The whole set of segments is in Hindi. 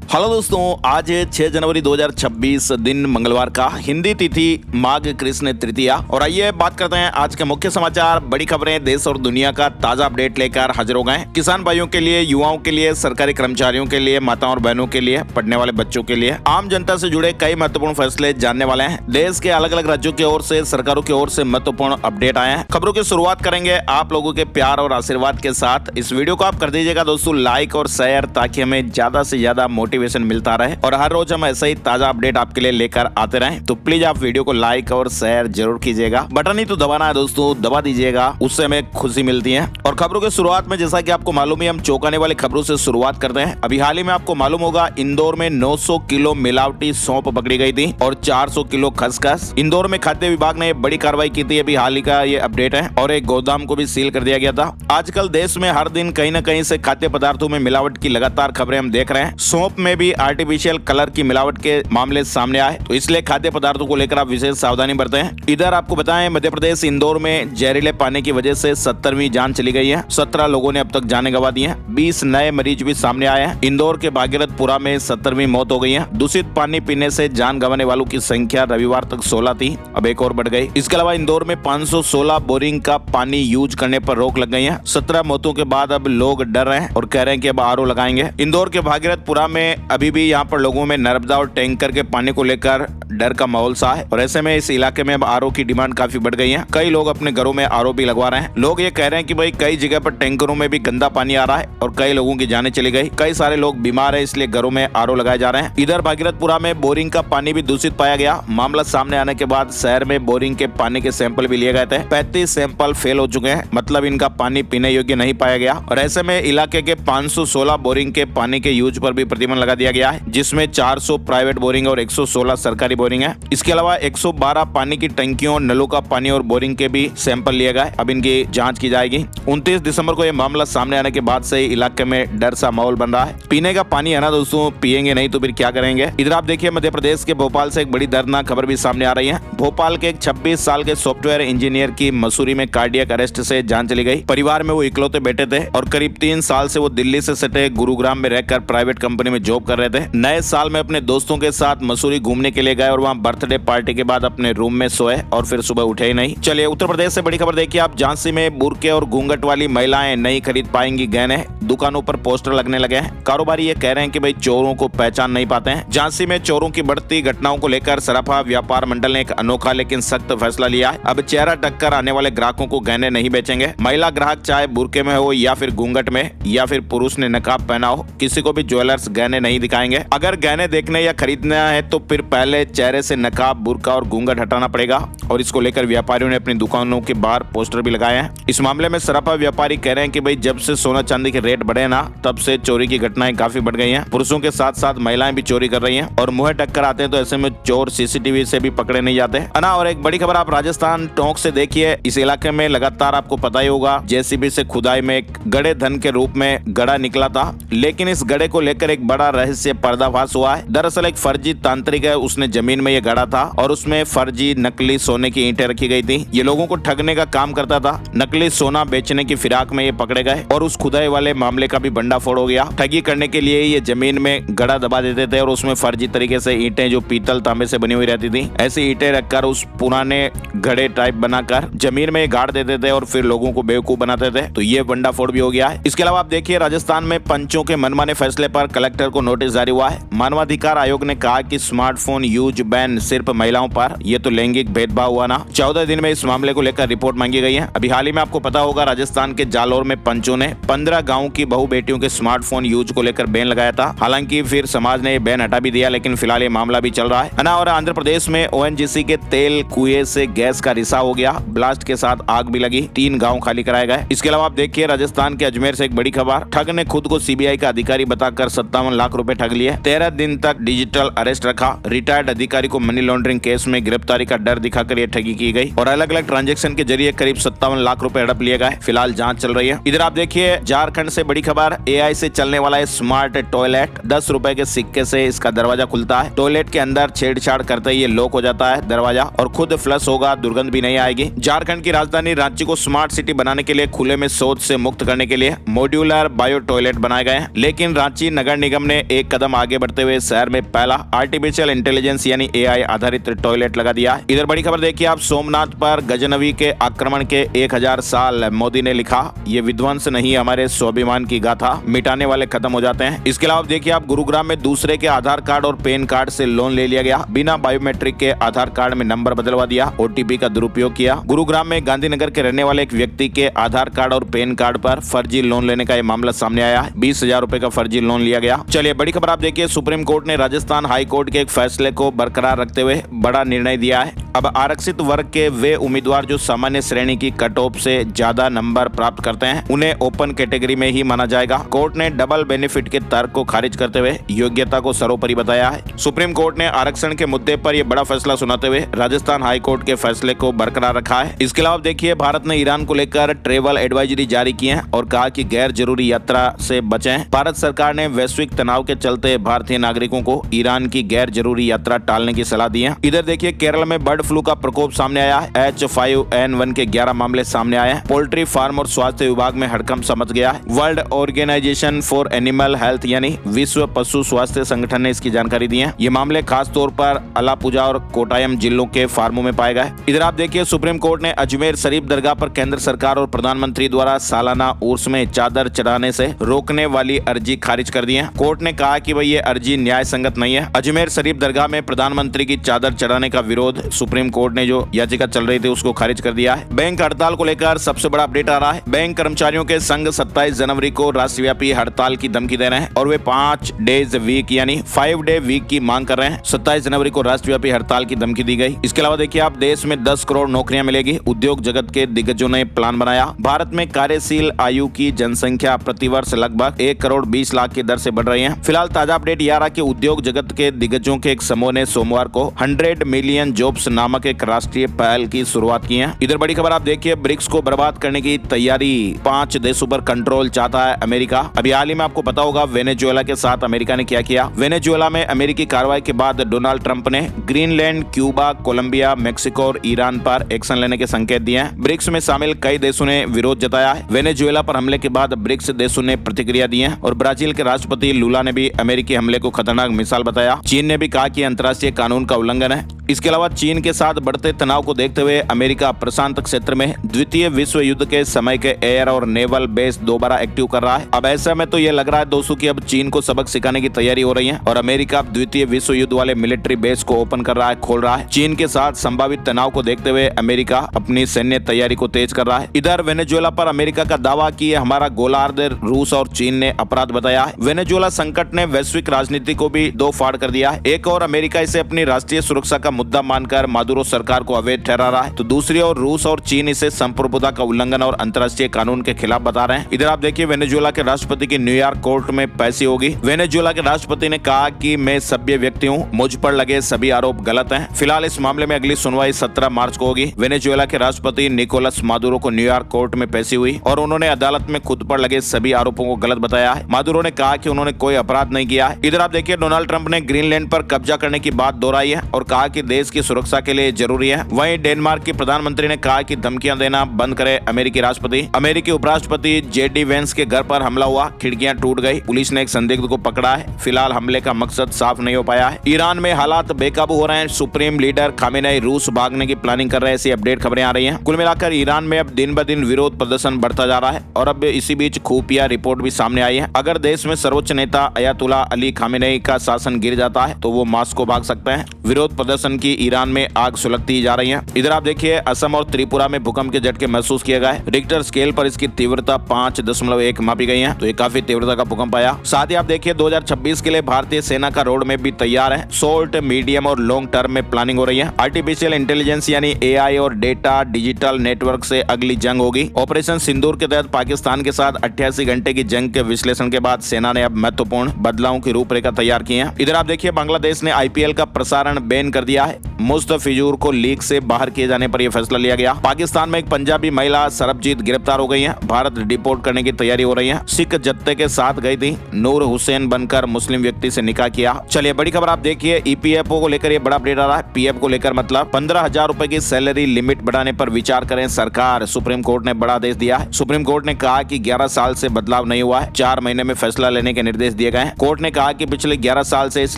हेलो दोस्तों, आज है 6 जनवरी 2026 दिन मंगलवार का, हिंदी तिथि माघ कृष्ण तृतीया। और आइए बात करते हैं आज के मुख्य समाचार, बड़ी खबरें, देश और दुनिया का ताजा अपडेट लेकर हाजिर हो गए। किसान भाइयों के लिए, युवाओं के लिए, सरकारी कर्मचारियों के लिए, माताओं और बहनों के लिए, पढ़ने वाले बच्चों के लिए, आम जनता से जुड़े कई महत्वपूर्ण फैसले जानने वाले हैं। देश के अलग अलग राज्यों की ओर से, सरकारों की ओर से महत्वपूर्ण अपडेट आए हैं। खबरों की शुरुआत करेंगे आप लोगों के प्यार और आशीर्वाद के साथ। इस वीडियो को आप कर दीजिएगा दोस्तों लाइक और शेयर, ताकि हमें ज्यादा से ज्यादा मोटिवेशन मिलता रहे और हर रोज हम ऐसे ही ताजा अपडेट आपके लिए लेकर आते रहें। तो प्लीज आप वीडियो को लाइक और शेयर जरूर कीजिएगा। बटन ही तो दबाना है दोस्तों, दबा दीजिएगा, उससे हमें खुशी मिलती है। और खबरों की शुरुआत में जैसा कि आपको मालूम है, हम चौंकाने वाली खबरों से शुरुआत करते हैं। अभी हाल ही में आपको मालूम होगा, इंदौर में 900 किलो मिलावटी सौंफ पकड़ी गई थी और 400 किलो खसखस। इंदौर में खाद्य विभाग ने बड़ी कार्रवाई की थी, अभी हाल ही का ये अपडेट है। और एक गोदाम को भी सील कर दिया गया था। आजकल देश में हर दिन कहीं न कहीं से खाद्य पदार्थों में मिलावट की लगातार खबरें हम देख रहे हैं। सौंफ में भी आर्टिफिशियल कलर की मिलावट के मामले सामने आए, तो इसलिए खाद्य पदार्थों को लेकर आप विशेष सावधानी बरतें। इधर आपको बताएं, मध्य प्रदेश इंदौर में जहरीले पानी की वजह से 17वीं जान चली गई है। 17 लोगों ने अब तक जानें गंवा दी हैं। 20 नए मरीज भी सामने आए हैं। इंदौर के भागीरथपुरा में 17वीं मौत हो गई है। दूषित पानी पीने से जान गंवाने वालों की संख्या रविवार तक 16 थी, अब एक और बढ़ गई। इसके अलावा इंदौर में 516 बोरिंग का पानी यूज करने पर रोक लग गई है। 17 मौतों के बाद अब लोग डर रहे हैं और कह रहे हैं कि अब आरओ लगाएंगे। इंदौर के भागीरथपुरा में अभी भी यहाँ पर लोगों में नर्मदा और टैंकर के पानी को लेकर डर का माहौल सा है और ऐसे में इस इलाके में अब आरओ की डिमांड काफी बढ़ गई है। कई लोग अपने घरों में आरओ भी लगवा रहे हैं। लोग ये कह रहे हैं कि भाई कई जगह पर टैंकरों में भी गंदा पानी आ रहा है और कई लोगों की जानें चली गई। कई सारे लोग बीमार है, इसलिए घरों में आरओ लगाए जा रहे हैं। इधर भागीरथपुरा में बोरिंग का पानी भी दूषित पाया गया। मामला सामने आने के बाद शहर में बोरिंग के पानी के सैंपल भी लिए गए थे। 35 सैंपल फेल हो चुके हैं, मतलब इनका पानी पीने योग्य नहीं पाया गया। और ऐसे में इलाके के 516 बोरिंग के पानी के यूज पर भी प्रतिबंध लगा दिया गया है, जिसमें 400 प्राइवेट बोरिंग और 116 सरकारी बोरिंग है। इसके अलावा 112 पानी की टंकियों, नलों का पानी और बोरिंग के भी सैंपल लिए गए। अब इनकी जांच की जाएगी। 29 दिसंबर को यह मामला सामने आने के बाद से इलाके में डर सा माहौल बन रहा है। पीने का पानी है ना दोस्तों, पिएंगे नहीं तो फिर क्या करेंगे। इधर आप देखिए, मध्य प्रदेश के भोपाल से एक बड़ी दर्दनाक खबर भी सामने आ रही है। भोपाल के एक 26 साल के सॉफ्टवेयर इंजीनियर की मसूरी में कार्डियक अरेस्ट से जान चली गई। परिवार में वो इकलौते बेटे थे और करीब 3 साल से वो दिल्ली से सटे गुरुग्राम में रहकर प्राइवेट कंपनी में जॉब कर रहे थे। नए साल में अपने दोस्तों के साथ मसूरी घूमने के लिए गए और वहाँ बर्थडे पार्टी के बाद अपने रूम में सोए और फिर सुबह उठे ही नहीं। चलिए उत्तर प्रदेश से बड़ी खबर देखिए आप। झांसी में बुर्के और घूंघट वाली महिलाएं नहीं खरीद पाएंगी गहने, दुकानों पर पोस्टर लगने लगे हैं। कारोबारी ये कह रहे हैं कि भाई चोरों को पहचान नहीं पाते हैं। झांसी में चोरों की बढ़ती घटनाओं को लेकर सराफा व्यापार मंडल ने एक अनोखा लेकिन सख्त फैसला लिया है। अब चेहरा टक्कर आने वाले ग्राहकों को गहने नहीं बेचेंगे। महिला ग्राहक चाहे बुर्के में हो या फिर घूंघट में या फिर पुरुष ने नकाब पहना हो, किसी को भी ज्वेलर्स गहने नहीं दिखाएंगे। अगर गहने देखने या खरीदना है तो फिर पहले चेहरे से नकाब, बुर्का और घूंघट हटाना पड़ेगा। और इसको लेकर व्यापारियों ने अपनी दुकानों के बाहर पोस्टर भी लगाए हैं। इस मामले में सराफा व्यापारी कह रहे हैं कि भाई जब से सोना चांदी के रेट बढ़े ना, तब से चोरी की घटनाएं काफी बढ़ गई हैं। पुरुषों के साथ साथ महिलाएं भी चोरी कर रही हैं और मुंह टक्कर आते हैं तो ऐसे में चोर सीसीटीवी से भी पकड़े नहीं जाते है ना। और एक बड़ी खबर आप राजस्थान टोंक से देखिए। इस इलाके में लगातार आपको पता ही होगा, जेसीबी से खुदाई में एक गड़े धन के रूप में गड़ा निकला था, लेकिन इस गड़े को लेकर एक बड़ा रहस्य पर्दाफाश हुआ है। दरअसल एक फर्जी तांत्रिक है, उसने जमीन में ये गड़ा था और उसमें फर्जी नकली सोने की ईंटें रखी गई थी। ये लोगों को ठगने का काम करता था। नकली सोना बेचने की फिराक में ये पकड़े गए और उस खुदाई वाले मामले का भी भंडाफोड़ हो गया। ठगी करने के लिए ये जमीन में गड़ा दबा देते थे और उसमें फर्जी तरीके से ईंटें, जो पीतल तांबे से बनी हुई रहती थी, ऐसी ईंटें रखकर उस पुराने घड़े टाइप बनाकर जमीन में गाड़ देते थे और फिर लोगों को बेवकूफ बनाते थे। तो ये भंडाफोड़ भी हो गया है। इसके अलावा आप देखिए, राजस्थान में पंचों के मनमाने फैसले पर कलेक्टर को नोटिस जारी हुआ है। मानवाधिकार आयोग ने कहा कि स्मार्टफोन यूज बैन सिर्फ महिलाओं पर, ये तो लैंगिक भेदभाव हुआ ना। 14 दिन में इस मामले को लेकर रिपोर्ट मांगी गई है। अभी हाल ही में आपको पता होगा, राजस्थान के जालौर में पंचों ने 15 गाँव की बहु बेटियों के स्मार्टफोन यूज को लेकर बैन लगाया था। हालांकि फिर समाज ने बैन हटा भी दिया, लेकिन फिलहाल ये मामला भी चल रहा है ना। और आंध्र प्रदेश में ओएनजीसी के तेल कुएं से गैस का रिसाव हो गया। ब्लास्ट के साथ आग भी लगी। 3 गाँव खाली कराए गए। इसके अलावा आप देखिए, राजस्थान के अजमेर से एक बड़ी खबर। ठग ने खुद को सीबीआई का अधिकारी बताकर 57 लाख रुपए ठग लिए। 13 दिन तक डिजिटल अरेस्ट रखा। रिटायर्ड अधिकारी को मनी लॉन्ड्रिंग केस में गिरफ्तारी का डर दिखाकर ये ठगी की गई और अलग अलग ट्रांजैक्शन के जरिए करीब 57 लाख रुपए हड़प लिए गए। फिलहाल जांच चल रही है। इधर आप देखिए, झारखंड से बड़ी खबर। एआई से चलने वाला है स्मार्ट टॉयलेट। 10 रुपए के सिक्के से इसका दरवाजा खुलता है। टॉयलेट के अंदर छेड़छाड़ करते ही ये लॉक हो जाता है दरवाजा और खुद फ्लश होगा, दुर्गंध भी नहीं आएगी। झारखंड की राजधानी रांची को स्मार्ट सिटी बनाने के लिए खुले में शौच से मुक्त करने के लिए मॉड्यूलर बायो टॉयलेट बनाए गए हैं, लेकिन रांची नगर निगम ने ने एक कदम आगे बढ़ते हुए शहर में पहला आर्टिफिशियल इंटेलिजेंस यानी AI आधारित टॉयलेट लगा दिया। इधर बड़ी खबर देखिए आप, सोमनाथ पर गजनवी के आक्रमण के 1000 साल, मोदी ने लिखा, ये विध्वंस नहीं हमारे स्वाभिमान की गाथा, मिटाने वाले खत्म हो जाते हैं। इसके अलावा देखिए आप, गुरुग्राम में दूसरे के आधार कार्ड और पैन कार्ड से लोन ले लिया गया, बिना बायोमेट्रिक के आधार कार्ड में नंबर बदलवा दिया, OTP का दुरुपयोग किया। गुरुग्राम में गांधीनगर के रहने वाले एक व्यक्ति के आधार कार्ड और पैन कार्ड पर फर्जी लोन लेने का यह मामला सामने आया है। 20,000 रुपए का फर्जी लोन लिया गया। चलिए बड़ी खबर आप देखिए, सुप्रीम कोर्ट ने राजस्थान हाई कोर्ट के एक फैसले को बरकरार रखते हुए बड़ा निर्णय दिया है। अब आरक्षित वर्ग के वे उम्मीदवार जो सामान्य श्रेणी की कट ऑफ से ज्यादा नंबर प्राप्त करते हैं, उन्हें ओपन कैटेगरी में ही माना जाएगा। कोर्ट ने डबल बेनिफिट के तर्क को खारिज करते हुए योग्यता को सर्वोपरि बताया है। सुप्रीम कोर्ट ने आरक्षण के मुद्दे पर यह बड़ा फैसला सुनाते हुए राजस्थान हाई कोर्ट के फैसले को बरकरार रखा है। इसके अलावा देखिए, भारत ने ईरान को लेकर ट्रेवल एडवाइजरी जारी की है और कहा कि गैर जरूरी यात्रा से बचें। भारत सरकार ने वैश्विक तनाव के चलते भारतीय नागरिकों को ईरान की गैर जरूरी यात्रा टालने की सलाह दी है। इधर देखिए, केरल में बर्ड फ्लू का प्रकोप सामने आया है। H5N1 के 11 मामले सामने आए हैं। पोल्ट्री फार्म और स्वास्थ्य विभाग में हड़कंप समझ गया है। World Organisation for Animal Health यानी विश्व पशु स्वास्थ्य संगठन ने इसकी जानकारी दी है। ये मामले खास तौर पर अलापुझा और कोटायम जिलों के फार्मों में पाए गए। इधर आप देखिए, सुप्रीम कोर्ट ने अजमेर शरीफ दरगाह पर केंद्र सरकार और प्रधानमंत्री द्वारा सालाना उर्स में चादर चढ़ाने से रोकने वाली अर्जी खारिज कर दी है। कोर्ट ने कहा कि ये अर्जी न्याय संगत नहीं है। अजमेर शरीफ दरगाह में प्रधानमंत्री की चादर चढ़ाने का विरोध सुप्रीम कोर्ट ने जो याचिका चल रही थी उसको खारिज कर दिया है। बैंक हड़ताल को लेकर सबसे बड़ा अपडेट आ रहा है। बैंक कर्मचारियों के संघ 27 जनवरी को राष्ट्रव्यापी हड़ताल की धमकी दे रहे हैं और वे 5 डेज वीक यानी 5 डे वीक की मांग कर रहे हैं। 27 जनवरी को राष्ट्रव्यापी हड़ताल की धमकी दी गई। इसके अलावा देखिए आप, देश में 10 करोड़ नौकरियां मिलेगी, उद्योग जगत के दिग्गजों ने प्लान बनाया। भारत में कार्यशील आयु की जनसंख्या प्रतिवर्ष लगभग 1 करोड़ 20 लाख की दर से बढ़ रही है। फिलहाल ताजा अपडेट यह रहा कि उद्योग जगत के दिग्गजों के एक समूह ने सोमवार को 100 मिलियन जॉब्स नामक एक राष्ट्रीय पहल की शुरुआत की है। इधर बड़ी खबर आप देखिए, ब्रिक्स को बर्बाद करने की तैयारी, 5 देशों पर कंट्रोल चाहता है अमेरिका। अभी हाल ही में आपको पता होगा वेनेजुएला के साथ अमेरिका ने क्या किया। वेनेजुएला में अमेरिकी कार्रवाई के बाद डोनाल्ड ट्रंप ने ग्रीनलैंड, क्यूबा, कोलंबिया, मेक्सिको और ईरान पर एक्शन लेने के संकेत दिए हैं। ब्रिक्स में शामिल कई देशों ने विरोध जताया है। वेनेजुएला पर हमले के बाद ब्रिक्स देशों ने प्रतिक्रिया दी है और ब्राजील के राष्ट्रपति लूला ने भी अमेरिकी हमले को खतरनाक मिसाल बताया। चीन ने भी कहा कि अंतर्राष्ट्रीय कानून का उल्लंघन है। इसके अलावा चीन के साथ बढ़ते तनाव को देखते हुए अमेरिका प्रशांत क्षेत्र में द्वितीय विश्व युद्ध के समय के एयर और नेवल बेस दोबारा एक्टिव कर रहा है। अब ऐसा में तो ये लग रहा है दोस्तों कि अब चीन को सबक सिखाने की तैयारी हो रही है और अमेरिका द्वितीय विश्व युद्ध वाले मिलिट्री बेस को ओपन कर रहा है, खोल रहा है। चीन के साथ संभावित तनाव को देखते हुए अमेरिका अपनी सैन्य तैयारी को तेज कर रहा है। इधर वेनेजुएला पर अमेरिका का दावा कि हमारा गोलार्ध रूस और चीन ने अपराध बताया है। वेनेजुएला संकट ने वैश्विक राजनीति को भी दो फाड़ कर दिया है। एक और अमेरिका इसे अपनी राष्ट्रीय सुरक्षा का मुद्दा मानकर मादुरो सरकार को अवैध ठहरा रहा है, तो दूसरी ओर रूस और चीन इसे संप्रभुता का उल्लंघन और अंतर्राष्ट्रीय कानून के खिलाफ बता रहे हैं। इधर आप देखिए, वेनेजुएला के राष्ट्रपति की न्यूयॉर्क कोर्ट में पेशी होगी। वेनेजुएला के राष्ट्रपति ने कहा कि मैं सभ्य व्यक्ति हूँ, मुझ पर लगे सभी आरोप गलत हैं। फिलहाल इस मामले में अगली सुनवाई 17 मार्च को होगी। वेनेजुएला के राष्ट्रपति निकोलस मादुरो को न्यूयॉर्क कोर्ट में पेशी हुई और उन्होंने अदालत में खुद पर लगे सभी आरोपों को गलत बताया है। मादुरो ने कहा कि उन्होंने कोई अपराध नहीं किया है। इधर आप देखिए, डोनाल्ड ट्रंप ने ग्रीनलैंड पर कब्जा करने की बात दोहराई है और कहा कि देश की सुरक्षा के लिए जरूरी है। वहीं डेनमार्क के प्रधानमंत्री ने कहा कि धमकियां देना बंद करे अमेरिकी राष्ट्रपति। अमेरिकी उपराष्ट्रपति JD वेंस के घर पर हमला हुआ, खिड़कियां टूट गई, पुलिस ने एक संदिग्ध को पकड़ा है। फिलहाल हमले का मकसद साफ नहीं हो पाया है। ईरान में हालात बेकाबू हो रहे हैं। सुप्रीम लीडर खामेनेई रूस भागने की प्लानिंग कर रहे हैं, ऐसी अपडेट खबरें आ रही हैं। कुल मिलाकर ईरान में अब दिन ब दिन विरोध प्रदर्शन बढ़ता जा रहा है और अब इसी बीच खुफिया रिपोर्ट भी सामने आई है। अगर देश में सर्वोच्च नेता अयातुल्ला अली खामेनेई का शासन गिर जाता है तो वो मास्को भाग सकते हैं। विरोध प्रदर्शन की ईरान में आग सुलगती जा रही है। इधर आप देखिए, असम और त्रिपुरा में भूकंप के झटके महसूस किए गए। रिक्टर स्केल पर इसकी तीव्रता 5.1 मापी गई है, तो ये काफी तीव्रता का भूकंप आया। साथ ही आप देखिए, 2026 के लिए भारतीय सेना का रोड मैप भी तैयार है। शॉर्ट, मीडियम और लॉन्ग टर्म में प्लानिंग हो रही है। आर्टिफिशियल इंटेलिजेंस यानी AI और डेटा डिजिटल नेटवर्क से अगली जंग होगी। ऑपरेशन सिंदूर के तहत पाकिस्तान के साथ 88 घंटे की जंग के विश्लेषण के बाद सेना ने अब महत्वपूर्ण बदलावों की रूपरेखा तैयार की है। इधर आप देखिए, बांग्लादेश ने IPL का प्रसारण बैन कर दिया। है। मुस्तफिजुर को लीग से बाहर किए जाने पर यह फैसला लिया गया। पाकिस्तान में एक पंजाबी महिला सरबजीत गिरफ्तार हो गई है। भारत डिपोर्ट करने की तैयारी हो रही है। सिख जत्थे के साथ गई थी, नूर हुसैन बनकर मुस्लिम व्यक्ति से निकाह किया। चलिए बड़ी खबर आप देखिए, ईपीएफओ को लेकर ये बड़ा अपडेट आ रहा है। पीएफ को लेकर मतलब 15,000 रुपए की सैलरी लिमिट बढ़ाने पर विचार करें सरकार। सुप्रीम कोर्ट ने बड़ा आदेश दिया है। सुप्रीम कोर्ट ने कहा कि 11 साल से बदलाव नहीं हुआ है, 4 महीने में फैसला लेने के निर्देश दिए गए हैं। कोर्ट ने कहा कि पिछले 11 साल से इस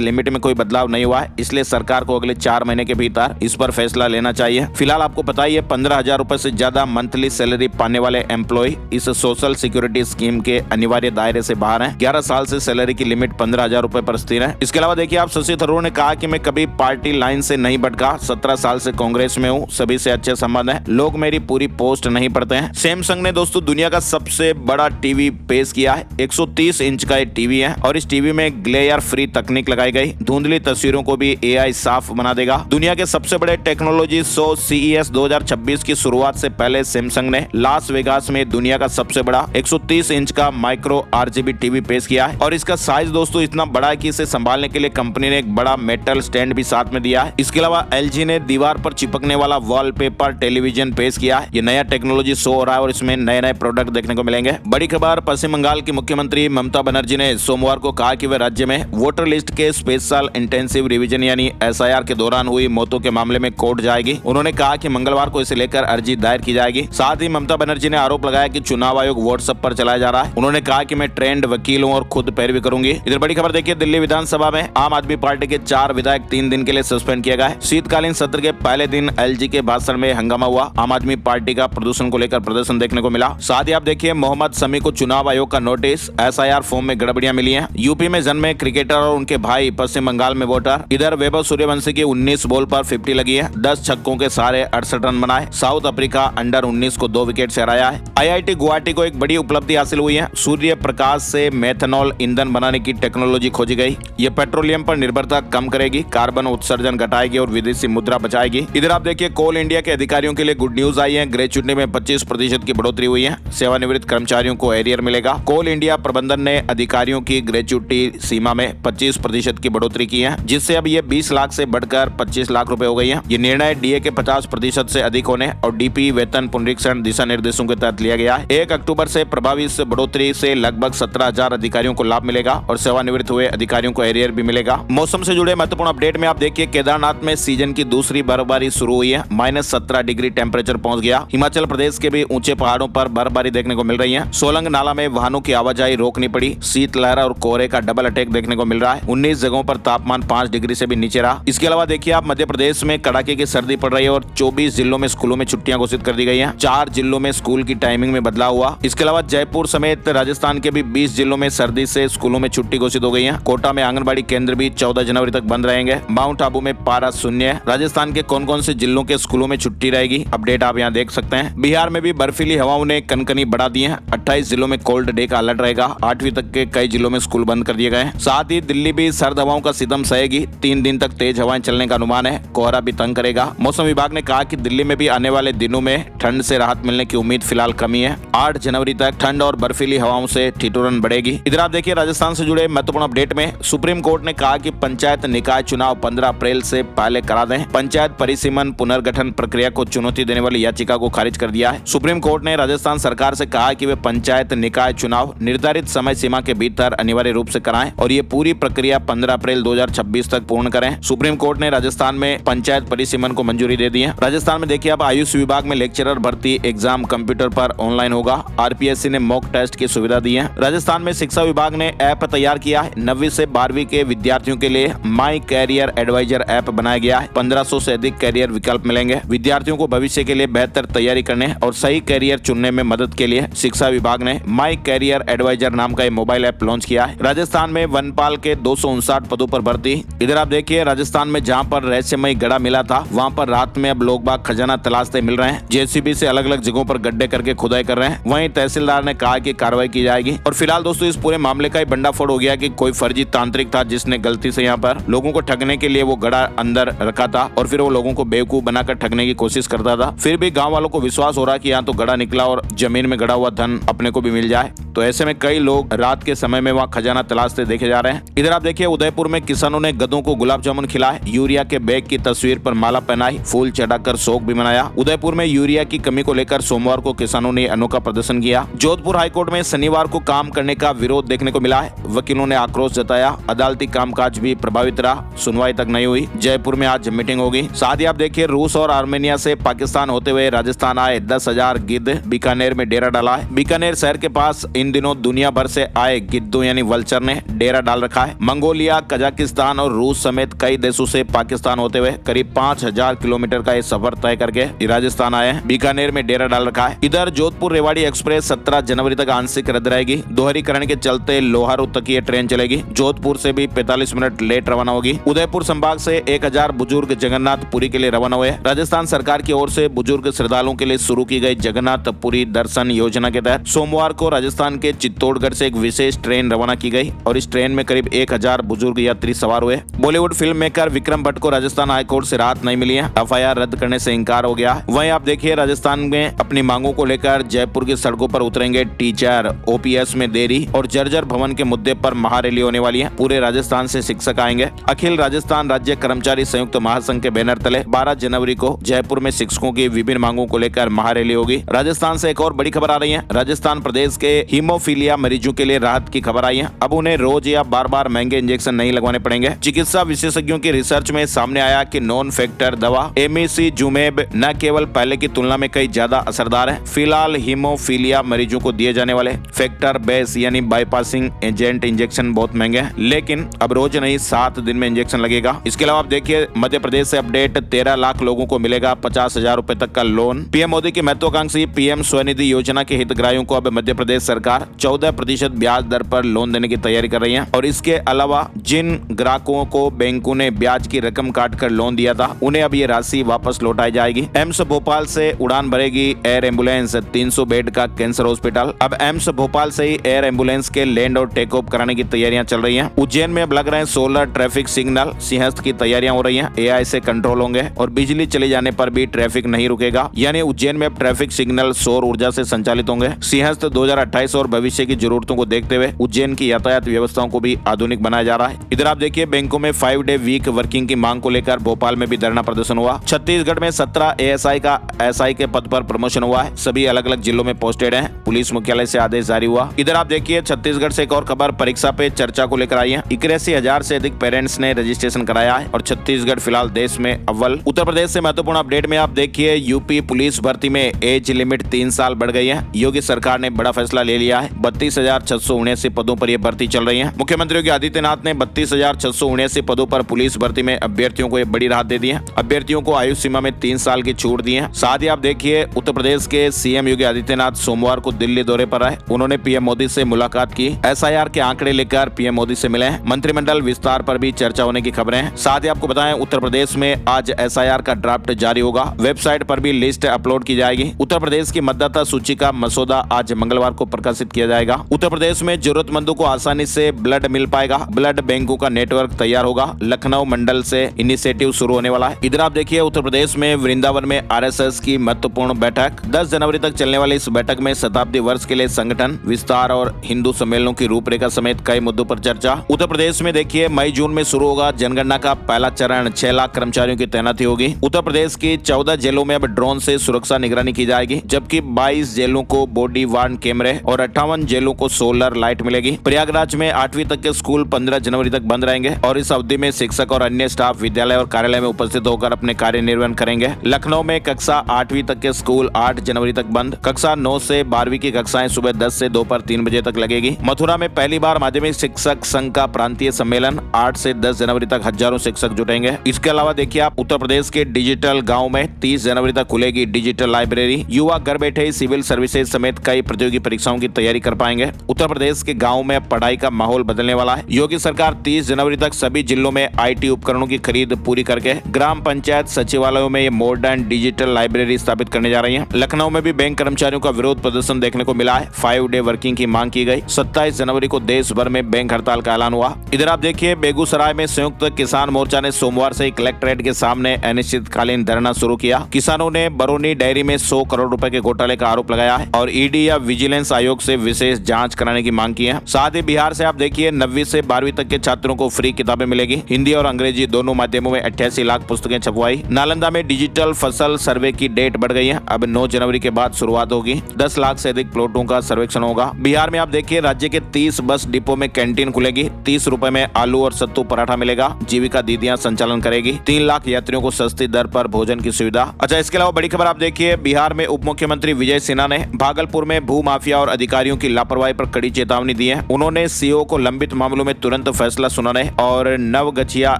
लिमिट में कोई बदलाव नहीं हुआ है, इसलिए सरकार को अगले 4 महीने के भीतर इस पर फैसला लेना चाहिए। फिलहाल आपको पता ही है 15,000 रुपए से ज्यादा मंथली सैलरी पाने वाले एम्प्लॉय इस सोशल सिक्योरिटी स्कीम के अनिवार्य दायरे से बाहर हैं। 11 साल से सैलरी की लिमिट 15,000 रुपए पर स्थिर है। इसके अलावा देखिए आप, शशि थरूर ने कहा कि मैं कभी पार्टी लाइन से नहीं भटका, 17 साल से कांग्रेस में हूँ, सभी से अच्छे संबंध है, लोग मेरी पूरी पोस्ट नहीं पढ़ते हैं। सैमसंग ने दोस्तों दुनिया का सबसे बड़ा टीवी पेश किया है। 130 इंच का टीवी है और इस टीवी में ग्लेयर फ्री तकनीक लगाई गई। धुंधली तस्वीरों को भी एआई साफ बना देगा। दुनिया के सबसे बड़े टेक्नोलॉजी शो CES 2026 की शुरुआत से पहले सैमसंग ने लास वेगास में दुनिया का सबसे बड़ा 130 इंच का माइक्रो RGB टीवी पेश किया है और इसका साइज दोस्तों इतना बड़ा है कि इसे संभालने के लिए कंपनी ने एक बड़ा मेटल स्टैंड भी साथ में दिया है। इसके अलावा LG ने दीवार पर चिपकने वाला वॉलपेपर टेलीविजन पेश किया है। ये नया टेक्नोलॉजी शो हो रहा है और इसमें नए नए प्रोडक्ट देखने को मिलेंगे। बड़ी खबर, पश्चिम बंगाल की मुख्यमंत्री ममता बनर्जी ने सोमवार को कहा कि वे राज्य में वोटर लिस्ट के स्पेशल इंटेंसिव रिवीजन यानी SIR के दौरान हुई मौतों के मामले में कोर्ट जाएगी। उन्होंने कहा कि मंगलवार को इसे लेकर अर्जी दायर की जाएगी। साथ ही ममता बनर्जी ने आरोप लगाया कि चुनाव आयोग व्हाट्सएप पर चलाया जा रहा है। उन्होंने कहा कि मैं ट्रेंड वकील हूं और खुद पैरवी करूंगी। इधर बड़ी खबर देखिए, दिल्ली विधानसभा में आम आदमी पार्टी के 4 विधायक 3 दिन के लिए सस्पेंड किया गया है। शीतकालीन सत्र के पहले दिन LG के भाषण में हंगामा हुआ। आम आदमी पार्टी का प्रदूषण को लेकर प्रदर्शन देखने को मिला। साथ ही आप देखिए, मोहम्मद शमी को चुनाव आयोग का नोटिस, SIR फॉर्म में गड़बड़ियां मिली हैं। यूपी में जन्मे क्रिकेटर और उनके भाई पश्चिम बंगाल में वोटर। इधर वैभव सूर्यवंशी की 19 बॉल पर 50 लगी है, 10 छक्कों के सारे 68 रन बनाए। साउथ अफ्रीका अंडर 19 को 2 विकेट से हराया है। IIT गुवाहाटी को एक बड़ी उपलब्धि हासिल हुई है। सूर्य प्रकाश से मेथनॉल ईंधन बनाने की टेक्नोलॉजी खोजी गई। ये पेट्रोलियम पर निर्भरता कम करेगी, कार्बन उत्सर्जन घटाएगी और विदेशी मुद्रा बचाएगी। इधर आप देखिए, कोल इंडिया के अधिकारियों के लिए गुड न्यूज आई है। ग्रेच्युटी में 25% की बढ़ोतरी हुई है। सेवानिवृत्त कर्मचारियों को एरियर मिलेगा। कोल इंडिया प्रबंधन ने अधिकारियों की ग्रेच्युटी सीमा में 25% की बढ़ोतरी की है, जिससे अब ये 20 लाख से बढ़कर 25 लाख रुपए हो गई है। ये निर्णय DA के 50% से अधिक होने और DP वेतन पुनरीक्षण दिशा निर्देशों के तहत लिया गया है। 1 अक्टूबर से प्रभावी इस बढ़ोतरी से लगभग 17,000 अधिकारियों को लाभ मिलेगा और सेवानिवृत्त हुए अधिकारियों को एरियर भी मिलेगा। मौसम से जुड़े महत्वपूर्ण अपडेट में आप देखिए, केदारनाथ में सीजन की दूसरी बर्फबारी शुरू हुई है। -17 डिग्री टेम्परेचर पहुंच गया। हिमाचल प्रदेश के भी ऊंचे पहाड़ों पर बर्फबारी देखने को मिल रही है। सोलंग नाला में वाहनों की आवाजाही रोकनी पड़ी। शीतलहर और कोहरे का डबल अटैक देखने को मिल रहा है। 19 जगहों पर तापमान 5 डिग्री से भी नीचे रहा। इसके अलावा देखिए आप, मध्य प्रदेश में कड़ाके की सर्दी पड़ रही है और 24 जिलों में स्कूलों में छुट्टियां घोषित कर दी गई हैं। 4 जिलों में स्कूल की टाइमिंग में बदलाव हुआ। इसके अलावा जयपुर समेत राजस्थान के भी 20 जिलों में सर्दी से स्कूलों में छुट्टी घोषित हो गई है। कोटा में आंगनबाड़ी केंद्र भी 14 जनवरी तक बंद रहेंगे। माउंट आबू में पारा शून्य है। राजस्थान के कौन कौन से जिलों के स्कूलों में छुट्टी रहेगी, अपडेट आप यहाँ देख सकते हैं। बिहार में भी बर्फीली हवाओं ने कनकनी बढ़ा दी है। 28 जिलों में कोल्ड डे का अलर्ट रहेगा। 8वीं तक के कई जिलों में स्कूल बंद कर दिए गए हैं। साथ ही दिल्ली भी सर्द हवाओं का सितम सहेगी। 3 दिन तक तेज हवाएं चलने का अनुमान है। कोहरा भी तंग करेगा। मौसम विभाग ने कहा कि दिल्ली में भी आने वाले दिनों में ठंड से राहत मिलने की उम्मीद फिलहाल कमी है। 8 जनवरी तक ठंड और बर्फीली हवाओं से ठिठुरन बढ़ेगी। इधर आप देखिए, राजस्थान से जुड़े महत्वपूर्ण अपडेट में सुप्रीम कोर्ट ने कहा कि पंचायत निकाय चुनाव 15 अप्रैल से पहले करा दें। पंचायत परिसीमन पुनर्गठन प्रक्रिया को चुनौती देने वाली याचिका को खारिज कर दिया है। सुप्रीम कोर्ट ने राजस्थान सरकार से कहा कि वे पंचायत निकाय चुनाव निर्धारित समय सीमा के भीतर अनिवार्य रूप से कराएं और ये पूरी प्रक्रिया 15 अप्रैल 2026 तक पूर्ण करें। सुप्रीम कोर्ट ने राजस्थान में पंचायत परिसीमन को मंजूरी दे दी है। राजस्थान में देखिए आप, आयुष विभाग में लेक्चरर भर्ती एग्जाम कंप्यूटर पर ऑनलाइन होगा। RPSC ने मॉक टेस्ट की सुविधा दी है। राजस्थान में शिक्षा विभाग ने ऐप तैयार किया है। 9वीं से 12वीं के विद्यार्थियों के लिए माई कैरियर एडवाइजर ऐप बनाया गया है। 1500 से अधिक कैरियर विकल्प मिलेंगे। विद्यार्थियों को भविष्य के लिए बेहतर तैयारी करने और सही कैरियर चुनने में मदद के लिए शिक्षा विभाग ने माई कैरियर एडवाइजर नाम का मोबाइल ऐप लॉन्च किया है। राजस्थान में वनपाल के 259 पदों पर भर्ती। इधर आप देखिए, राजस्थान में जहां पर रहस्यमय गड्ढा मिला था, वहां पर रात में अब लोग बाग खजाना तलाशते मिल रहे हैं। JCB से अलग अलग जगहों पर गड्ढे करके खुदाई कर रहे हैं। वहीं तहसीलदार ने कहा कि कार्रवाई की जाएगी। और फिलहाल दोस्तों, इस पूरे मामले का भंडाफोड़ हो गया कि कोई फर्जी तांत्रिक था जिसने गलती से यहाँ पर लोगों को ठगने के लिए वो गड्ढा अंदर रखा था और फिर वो लोगों को बेवकूफ बनाकर ठगने की कोशिश करता था। फिर भी गांव वालों को विश्वास हो रहा कि यहाँ तो गड्ढा निकला और जमीन में गड़ा हुआ धन अपने को भी मिल जाए। तो ऐसे में कई लोग रात के समय में वहाँ खजाना तलाशते देखे जा रहे हैं। इधर आप देखिए, उदयपुर में किसानों ने गधों को गुलाब जामुन खिलाए। यूरिया यूरिया के बैग की तस्वीर पर माला पहनाई, फूल चढ़ाकर शोक भी मनाया। उदयपुर में यूरिया की कमी को लेकर सोमवार को किसानों ने अनोखा प्रदर्शन किया। जोधपुर हाईकोर्ट में शनिवार को काम करने का विरोध देखने को मिला है। वकीलों ने आक्रोश जताया। अदालती कामकाज भी प्रभावित रहा, सुनवाई तक नहीं हुई। जयपुर में आज मीटिंग होगी। साथ ही आप देखिए, रूस और आर्मेनिया से पाकिस्तान होते हुए राजस्थान आए 10,000 गिद्ध बीकानेर में डेरा डाला है। बीकानेर शहर के पास इन दिनों दुनिया भर से आए गिद्धों यानी वल्चर ने डेरा डाल रखा है। मंगोलिया, कजाकिस्तान और रूस समेत कई देशों से पाकिस्तान होते हुए करीब 5,000 किलोमीटर का ये सफर तय करके राजस्थान आए हैं। बीकानेर में डेरा डाल रखा है। इधर जोधपुर रेवाड़ी एक्सप्रेस 17 जनवरी तक आंशिक रद्द रहेगी। दोहरीकरण के चलते लोहारू तक ये ट्रेन चलेगी। जोधपुर से भी 45 मिनट लेट रवाना होगी। उदयपुर संभाग से 1,000 बुजुर्ग जगन्नाथपुरी के लिए रवाना हुए। राजस्थान सरकार की ओर से बुजुर्ग श्रद्धालुओं के लिए शुरू की गई जगन्नाथपुरी दर्शन योजना के तहत सोमवार को राजस्थान के चित्तौड़गढ़ से एक विशेष ट्रेन रवाना की गई और इस ट्रेन में करीब 1,000 बुजुर्ग यात्री सवार हुए। बॉलीवुड फिल्म मेकर विक्रम भट्ट को राजस्थान हाईकोर्ट से राहत नहीं मिली है। FIR रद्द करने से इंकार हो गया। वहीं आप देखिए, राजस्थान में अपनी मांगों को लेकर जयपुर की सड़कों पर उतरेंगे टीचर। OPS में देरी और जर्जर भवन के मुद्दे पर महारैली होने वाली है। पूरे राजस्थान से शिक्षक आएंगे। अखिल राजस्थान राज्य कर्मचारी संयुक्त महासंघ के बैनर तले 12 जनवरी को जयपुर में शिक्षकों की विभिन्न मांगों को लेकर महारैली होगी। राजस्थान से एक और बड़ी खबर आ रही है। राजस्थान प्रदेश के हीमोफीलिया मरीजों के लिए राहत की खबर आई है। अब उन्हें रोज या बार बार महंगे इंजेक्शन नहीं लगवाने पड़ेंगे। चिकित्सा विशेषज्ञों की रिसर्च में सामने आया कि नॉन फैक्टर दवा एमिसिजुमेब न केवल पहले की तुलना में कई ज्यादा असरदार है। फिलहाल हीमोफीलिया मरीजों को दिए जाने वाले फैक्टर बेस यानी बाईपासिंग एजेंट इंजेक्शन बहुत महंगे हैं, लेकिन अब रोज नहीं 7 दिन में इंजेक्शन लगेगा। इसके अलावा आप देखिए, मध्य प्रदेश से अपडेट 13 लाख लोगों को मिलेगा 50,000 रुपए तक का लोन। पीएम मोदी की महत्वाकांक्षी PM स्वनिधि योजना के हितग्राहियों को अब मध्य प्रदेश सरकार 14% ब्याज दर पर लोन देने की तैयारी कर रही है। और इसके अलावा जिन ग्राहकों को बैंकों ने ब्याज की रकम काटकर लोन दिया था, उन्हें अब ये राशि वापस लौटाई जाएगी। एम्स भोपाल से उड़ान भरेगी एयर एम्बुलेंस। 300 बेड का कैंसर हॉस्पिटल। अब एम्स भोपाल से ही एयर एम्बुलेंस के लैंड और टेक ऑफ कराने की तैयारियां चल रही हैं। उज्जैन में अब लग रहे हैं सोलर ट्रैफिक सिग्नल। सिंहस्थ की तैयारियां हो रही हैं। AI से कंट्रोल होंगे और बिजली चले जाने पर भी ट्रैफिक नहीं रुकेगा। यानी उज्जैन में अब ट्रैफिक सिग्नल सौर ऊर्जा से संचालित होंगे। सिंहस्थ 2028 और भविष्य की जरूरतों को देखते हुए उज्जैन की यातायात व्यवस्थाओं को भी आधुनिक बनाया जा रहा है। इधर आप देखिए, बैंकों में 5 डे वीक वर्किंग की मांग को लेकर भोपाल में भी धरना प्रदर्शन हुआ। छत्तीसगढ़ में 17 ASI का SI के पद पर प्रमोशन हुआ है। सभी अलग अलग जिलों में पोस्टेड हैं। पुलिस मुख्यालय से आदेश जारी हुआ। इधर आप देखिए, छत्तीसगढ़ से एक और खबर परीक्षा पे चर्चा को लेकर आई है। 81,000 से अधिक पेरेंट्स ने रजिस्ट्रेशन कराया है और छत्तीसगढ़ फिलहाल देश में अव्वल। उत्तर प्रदेश से महत्वपूर्ण अपडेट में आप देखिए, यूपी पुलिस भर्ती में एज लिमिट 3 साल बढ़ गई है। योगी सरकार ने बड़ा फैसला ले लिया है। 32,679 पदों पर यह भर्ती चल रही है। मुख्यमंत्री योगी आदित्यनाथ ने 32,679 पदों पर पुलिस भर्ती में अभ्यर्थियों को बड़ी राहत दे दी है। अभ्यर्थियों को आयु सीमा में 3 साल की छूट दी है। साथ ही आप देखिए, उत्तर प्रदेश के CM योगी आदित्यनाथ सोमवार को दिल्ली दौरे पर आए। उन्होंने PM मोदी से मुलाकात की। SIR के आंकड़े लेकर PM मोदी से मिले। मंत्रिमंडल विस्तार पर भी चर्चा होने की खबरें हैं। साथ ही आपको बताएं, उत्तर प्रदेश में आज SIR का ड्राफ्ट जारी होगा। वेबसाइट पर भी लिस्ट अपलोड की जाएगी। उत्तर प्रदेश की मतदाता सूची का मसौदा आज मंगलवार को प्रकाशित किया जाएगा। उत्तर प्रदेश में जरूरतमंदों को आसानी से ब्लड मिल पाएगा। ब्लड बैंकों का नेटवर्क तैयार होगा। लखनऊ मंडल से इनिशिएटिव शुरू होने वाला है। इधर आप देखिए, उत्तर प्रदेश में वृंदावन में RSS की महत्वपूर्ण बैठक। 10 जनवरी तक चलने वाली इस बैठक में शताब्दी वर्ष के लिए संगठन विस्तार और हिंदू सम्मेलनों की रूपरेखा समेत कई मुद्दों पर चर्चा। उत्तर प्रदेश में देखिए, मई जून में शुरू होगा जनगणना का पहला चरण। 6 लाख कर्मचारियों की तैनाती होगी। उत्तर प्रदेश की 14 जेलों में अब ड्रोन से सुरक्षा निगरानी की जाएगी, जबकि 22 जेलों को बॉडी वार्न कैमरे और 58 जेलों को सोलर लाइट मिलेगी। प्रयागराज में 8वीं तक के स्कूल 15 जनवरी तक बंद रहेंगे और इस अवधि में शिक्षक और अन्य स्टाफ विद्यालय और कार्यालय में उपस्थित होकर अपने कार्य निर्वहन करेंगे। लखनऊ में कक्षा 8वीं तक के स्कूल 8 जनवरी तक बंद। कक्षा 9 से 12वीं की कक्षाएं सुबह 10 से दोपहर 3 बजे तक लगेगी। मथुरा में पहली बार माध्यमिक शिक्षक संघ का प्रांतीय सम्मेलन। 8 से 10 जनवरी तक हजारों शिक्षक जुटेंगे। इसके अलावा देखिए आप, उत्तर प्रदेश के डिजिटल गांव में 30 जनवरी तक खुलेगी डिजिटल लाइब्रेरी। युवा घर बैठे ही सिविल सर्विसेज समेत कई प्रतियोगी परीक्षाओं की तैयारी कर पाएंगे। उत्तर प्रदेश के गाँव में पढ़ाई का माहौल बदलने वाला है। योगी सरकार 30 जनवरी तक सभी जिलों में IT उपकरणों की खरीद पूरी करके ग्राम पंचायत सचिवालयों में ये मॉडर्न डिजिटल लाइब्रेरी स्थापित करने जा रही है। लखनऊ में भी बैंक कर्मचारियों का विरोध प्रदर्शन देखने को मिला है। 5 डे वर्किंग की मांग की गई। 27 जनवरी को देश भर में बैंक हड़ताल का ऐलान हुआ। इधर आप देखिए, बेगूसराय में संयुक्त किसान मोर्चा ने सोमवार से कलेक्ट्रेट के सामने अनिश्चितकालीन धरना शुरू किया। किसानों ने बरौनी डेयरी में 100 करोड़ रुपए के घोटाले का आरोप लगाया है और ED या विजिलेंस आयोग से विशेष जांच कराने की मांग की है। साथ ही बिहार से आप देखिए, 9वीं से 12वीं तक के छात्रों को फ्री किताबें मिलेगी। हिंदी और अंग्रेजी दोनों माध्यमों में 88 लाख पुस्तकें छपवाई। नालंदा में डिजिटल फसल सर्वे की डेट बढ़ गई है, अब 9 जनवरी के बाद शुरुआत होगी। 10 लाख से अधिक प्लॉटों का सर्वेक्षण होगा। बिहार में आप देखिए राज्य के 30 बस डिपो में कैंटीन खुलेगी। 30 रुपए में आलू और सत्तू पराठा मिलेगा। जीविका दीदियां संचालन करेगी। 3 लाख यात्रियों को सस्ती दर पर भोजन की सुविधा। अच्छा, इसके अलावा बड़ी खबर आप देखिए, बिहार में उप मुख्यमंत्री विजय सिन्हा ने भागलपुर में भू माफिया और अधिकारियों की लापरवाही पर कड़ी चेतावनी दी है। उन्होंने सीओ को लंबित मामलों में तुरंत फैसला सुनाने और नवगछिया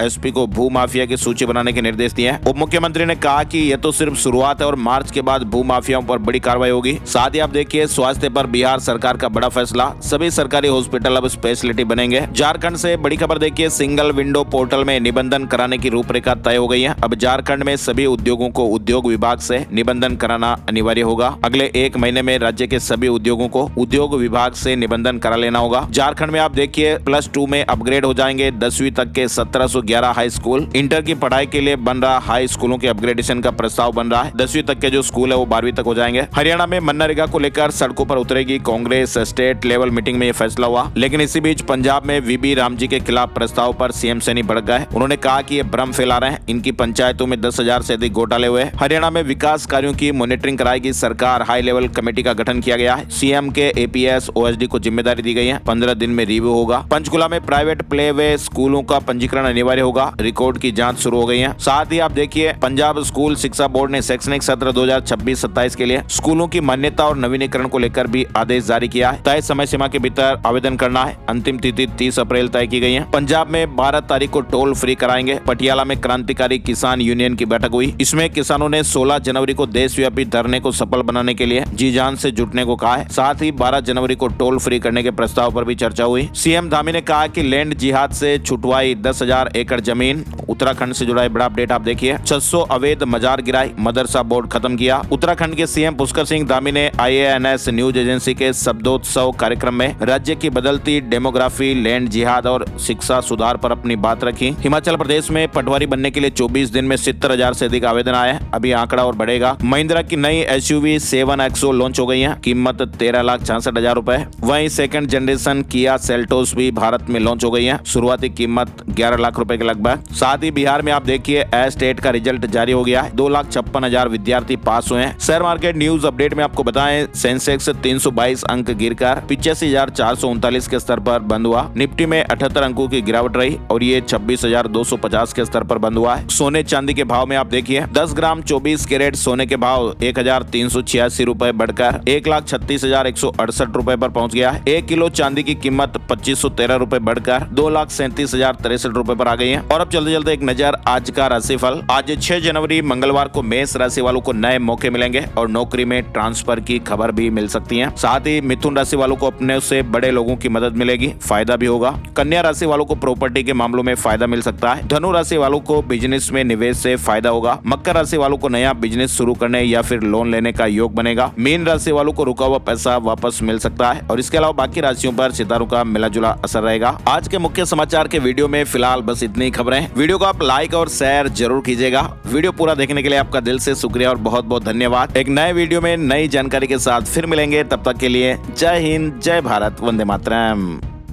एसपी को भू माफिया की सूची बनाने के निर्देश दिए हैं। उप मुख्यमंत्री ने कहा कि यह तो सिर्फ शुरुआत है और मार्च के बाद भू माफियाओं पर बड़ी कार्रवाई होगी। साथ ही आप देखिए स्वास्थ्य पर बिहार सरकार का बड़ा फैसला, सभी सरकारी हॉस्पिटल अब स्पेशलिटी बनेंगे। झारखंड से बड़ी खबर देखिए, सिंगल विंडो पोर्टल में निबंधन कराने की रूपरेखा तय हो गई है। अब झारखंड में सभी उद्योगों को उद्योग विभाग से निबंधन कराना अनिवार्य होगा। अगले 1 महीने में राज्य के सभी उद्योगों को उद्योग विभाग से निबंधन करा लेना होगा। झारखंड में आप देखिए +2 में अपग्रेड हो जाएंगे 10वीं तक के 1711 हाई स्कूल। इंटर की पढ़ाई के लिए बन रहा हाई स्कूलों के अपग्रेडेशन का प्रस्ताव बन रहा है। 10वीं तक के जो स्कूल है वो 12वीं तक हो जाएंगे। हरियाणा में मनरेगा को लेकर सड़कों पर उतरेगी कांग्रेस। स्टेट लेवल मीटिंग में यह फैसला हुआ, लेकिन इसी बीच पंजाब में वीबी रामजी के खिलाफ प्रस्ताव पर सीएम सैनी भड़क गए। उन्होंने कहा कि ये भ्रम फैला रहे हैं, इनकी पंचायतों में 10,000 से अधिक घोटाले हुए। हरियाणा में विकास कार्यों की मॉनिटरिंग कराएगी सरकार। हाई लेवल कमेटी का गठन किया गया है। सीएम के एपीएस ओएसडी को जिम्मेदारी दी गई है। 15 दिन में रिव्यू होगा। पंचकुला में प्राइवेट प्ले वे स्कूलों का पंजीकरण अनिवार्य होगा। रिकॉर्ड की जांच शुरू हो गई है। साथ ही आप देखिए पंजाब स्कूल शिक्षा बोर्ड ने शैक्षणिक सत्र 2026-27 के लिए स्कूलों की मान्यता और नवीनीकरण को लेकर भी आदेश जारी किया है। तय समय सीमा के भीतर आवेदन करना है। अंतिम तिथि 30 अप्रैल तय की गई है। पंजाब में 12 तारीख को टोल फ्री कराएंगे। पटियाला में क्रांतिकारी किसान यूनियन की बैठक हुई। इसमें किसानों ने 16 जनवरी को देशव्यापी धरने को सफल बनाने के लिए जी जान से जुटने को कहा है। साथ ही 12 जनवरी को टोल फ्री करने के प्रस्ताव पर भी चर्चा हुई। सीएम धामी ने कहा कि लैंड जिहाद से छुटवाई 10,000 एकड़ जमीन। उत्तराखंड से जुड़ा बड़ा अपडेट आप देखिए, 600 अवैध मजार गिराई, मदरसा बोर्ड खत्म किया। उत्तराखंड के सीएम पुष्कर सिंह धामी ने IANS न्यूज एजेंसी के शब्दोत्सव कार्यक्रम में राज्य की बदलती डेमोग्राफी, लैंड जिहाद और शिक्षा सुधार पर अपनी बात रखी। हिमाचल प्रदेश में पटवारी बनने के लिए 24 दिन में 70,000 से अधिक आवेदन आए हैं। अभी आंकड़ा और बढ़ेगा। महिंद्रा की नई SUV 7XO लॉन्च हो गई है। कीमत 13,66,000 रुपए। वहीं सेकंड जनरेशन किया सेल्टोस भी भारत में लॉन्च हो गई है। शुरुआती कीमत 11 लाख रुपए के लगभग। साथ ही बिहार में आप देखिए एस्टेट का रिजल्ट जारी हो गया है। 2,56,000 विद्यार्थी पास हुए हैं। शेयर मार्केट न्यूज अपडेट में आपको बताएं, सेंसेक्स 322 अंक गिरकर 85,439 के स्तर पर बंद हुआ। निफ्टी में 78 अंकों की गिरावट रही और ये 26,250 के स्तर पर बंद हुआ है। सोने चांदी के भाव में आप देखिए 10 ग्राम 24 कैरेट सोने के भाव 1,386 रुपए बढ़कर 1,36,168 रुपए पर पहुंच गया है। 1 किलो चांदी की कीमत 2,513 रुपए बढ़कर 2,37,063 रुपए पर आ गई है। और अब चलते चलते एक नजर आज का राशिफल। आज 6 जनवरी मंगलवार को मेष राशि वालों को नए मौके मिलेंगे और नौकरी में ट्रांसफर की खबर भी मिल सकती है। साथ ही मिथुन राशि वालों को अपने से बड़े लोगों की मदद मिलेगी, फायदा भी होगा। कन्या राशि वालों को प्रॉपर्टी के मामलों में फायदा मिल सकता है। धनु राशि वालों को बिजनेस में निवेश से फायदा होगा। मकर राशि वालों को नया बिजनेस शुरू करने या फिर लोन लेने का योग बनेगा। मीन राशि वालों को रुका हुआ पैसा वापस मिल सकता है और इसके अलावा बाकी राशियों पर सितारों का मिला जुला असर रहेगा। आज के मुख्य समाचार के वीडियो में फिलहाल बस इतनी खबरें। वीडियो को आप लाइक और शेयर जरूर कीजिएगा। वीडियो पूरा देखने के लिए आपका दिल से शुक्रिया और बहुत बहुत धन्यवाद। एक नए वीडियो में नई जानकारी के साथ फिर मिलेंगे। तब तक के लिए जय हिंद, जय भारत, वंदे मातरम।